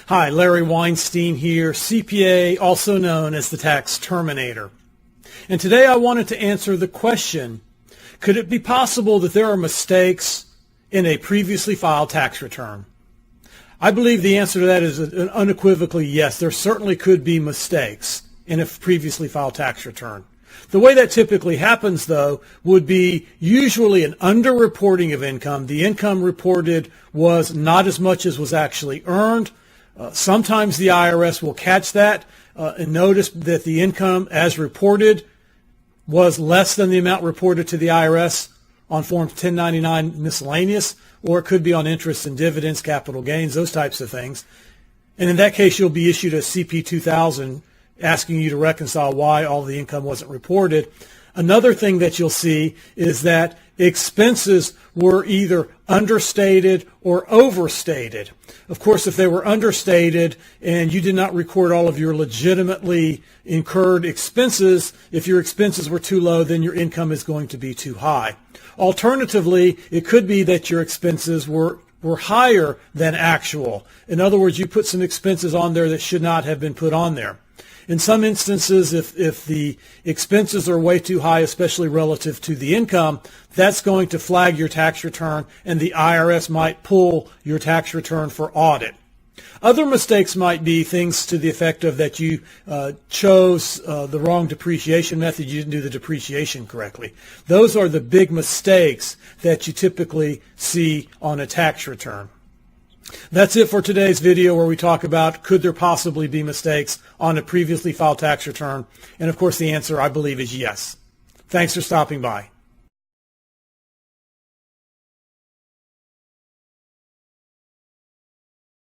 Hi, Larry Weinstein here, CPA, also known as the Tax Terminator. And today I wanted to answer the question, could it be possible that there are mistakes in a previously filed tax return? I believe the answer to that is an unequivocally yes. There certainly could be mistakes in a previously filed tax return. The way that typically happens, though, would be usually an underreporting of income. The income reported was not as much as was actually earned. Sometimes the IRS will catch that and notice that the income as reported was less than the amount reported to the IRS on Form 1099 miscellaneous, or it could be on interest and dividends, capital gains, those types of things. And in that case, you'll be issued a CP 2000 asking you to reconcile why all the income wasn't reported. Another thing that you'll see is that expenses were either understated or overstated. Of course, if they were understated and you did not record all of your legitimately incurred expenses, if your expenses were too low, then your income is going to be too high. Alternatively, it could be that your expenses were higher than actual. In other words, you put some expenses on there that should not have been put on there. In some instances, if the expenses are way too high, especially relative to the income, that's going to flag your tax return, and the IRS might pull your tax return for audit. Other mistakes might be things to the effect of that you chose the wrong depreciation method, you didn't do the depreciation correctly. Those are the big mistakes that you typically see on a tax return. That's it for today's video, where we talk about could there possibly be mistakes on a previously filed tax return. And of course the answer, I believe, is yes. Thanks for stopping by.